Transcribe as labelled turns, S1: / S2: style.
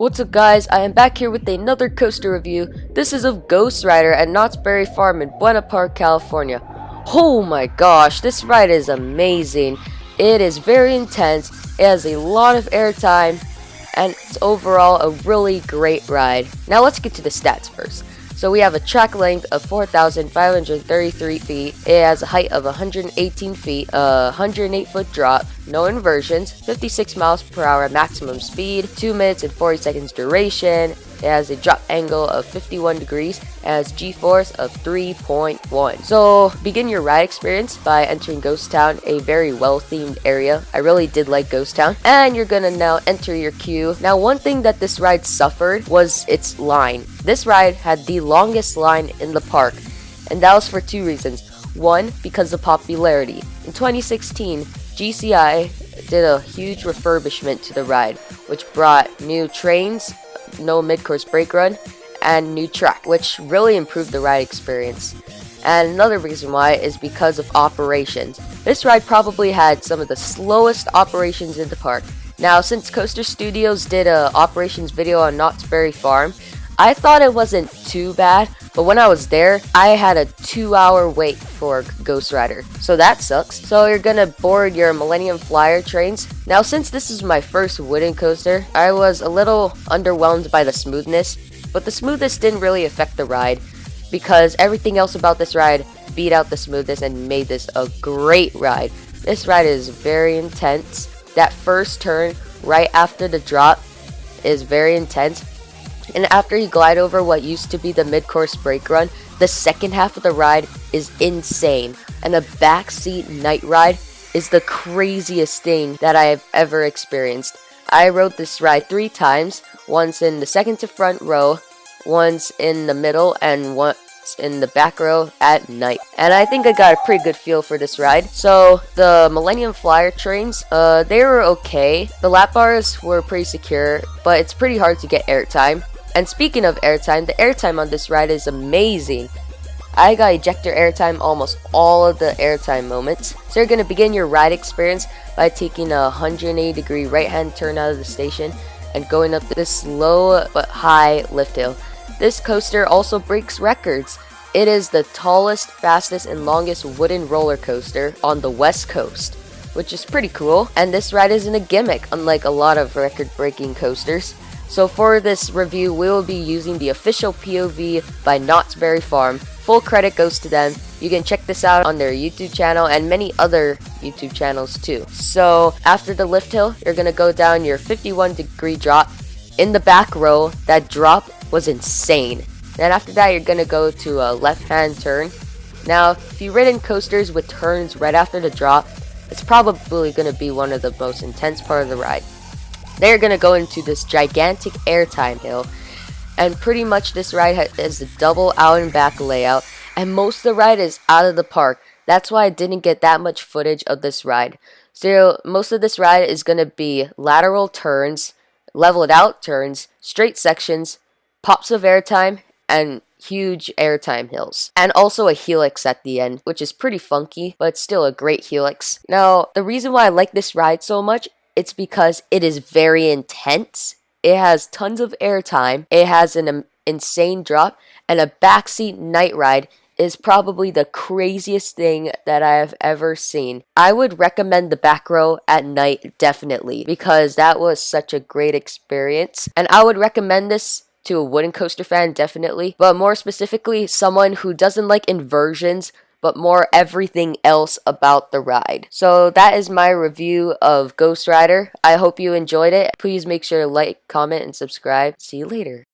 S1: What's up guys, I am back here with another coaster review. This is of GhostRider at Knott's Berry Farm in Buena Park, California. Oh my gosh, this ride is amazing. It is very intense, it has a lot of airtime, and it's overall a really great ride. Now let's get to the stats first. So we have a track length of 4,533 feet, it has a height of 118 feet, a 108 foot drop, no inversions, 56 miles per hour maximum speed, 2 minutes and 40 seconds duration, it has a drop angle of 51 degrees, it has G-force of 3.1. So begin your ride experience by entering Ghost Town, a very well themed area. I really did like Ghost Town. And you're gonna now enter your queue. Now one thing that this ride suffered was its line. This ride had the longest line in the park, and that was for two reasons. One, because of popularity. In 2016, GCI did a huge refurbishment to the ride, which brought new trains, no mid-course brake run, and new track, which really improved the ride experience. And another reason why is because of operations. This ride probably had some of the slowest operations in the park. Now, since Coaster Studios did a operations video on Knott's Berry Farm, I thought it wasn't too bad, but when I was there, I had a 2-hour wait for GhostRider, so that sucks. So you're gonna board your Millennium Flyer trains. Now since this is my first wooden coaster, I was a little underwhelmed by the smoothness, but the smoothness didn't really affect the ride, because everything else about this ride beat out the smoothness and made this a great ride. This ride is very intense. That first turn right after the drop is very intense. And after you glide over what used to be the mid-course brake run, the second half of the ride is insane. And the backseat night ride is the craziest thing that I have ever experienced. I rode this ride 3 times, once in the second to front row, once in the middle, and once in the back row at night. And I think I got a pretty good feel for this ride. So the Millennium Flyer trains, they were okay. The lap bars were pretty secure, but it's pretty hard to get airtime. And speaking of airtime, the airtime on this ride is amazing. I got ejector airtime almost all of the airtime moments. So you're going to begin your ride experience by taking a 180-degree right-hand turn out of the station and going up this slow but high lift hill. This coaster also breaks records. It is the tallest, fastest, and longest wooden roller coaster on the West Coast, which is pretty cool. And this ride isn't a gimmick, unlike a lot of record-breaking coasters. So for this review, we will be using the official POV by Knott's Berry Farm. Full credit goes to them. You can check this out on their YouTube channel and many other YouTube channels too. So after the lift hill, you're going to go down your 51-degree drop. In the back row, that drop was insane. Then after that, you're going to go to a left-hand turn. Now, if you've ridden coasters with turns right after the drop, it's probably going to be one of the most intense part of the ride. They're going to go into this gigantic airtime hill, and pretty much this ride has a double out and back layout, and most of the ride is out of the park. That's why I didn't get that much footage of this ride. So most of this ride is going to be lateral turns, leveled out turns, straight sections, pops of airtime, and huge airtime hills. And also a helix at the end, which is pretty funky, but still a great helix. Now, the reason why I like this ride so much, it's because it is very intense. It has tons of airtime. It has an insane drop, and a backseat night ride is probably the craziest thing that I have ever seen. I would recommend the back row at night, definitely, because that was such a great experience. And I would recommend this to a wooden coaster fan, definitely, but more specifically, someone who doesn't like inversions, but more everything else about the ride. So that is my review of GhostRider. I hope you enjoyed it. Please make sure to like, comment, and subscribe. See you later.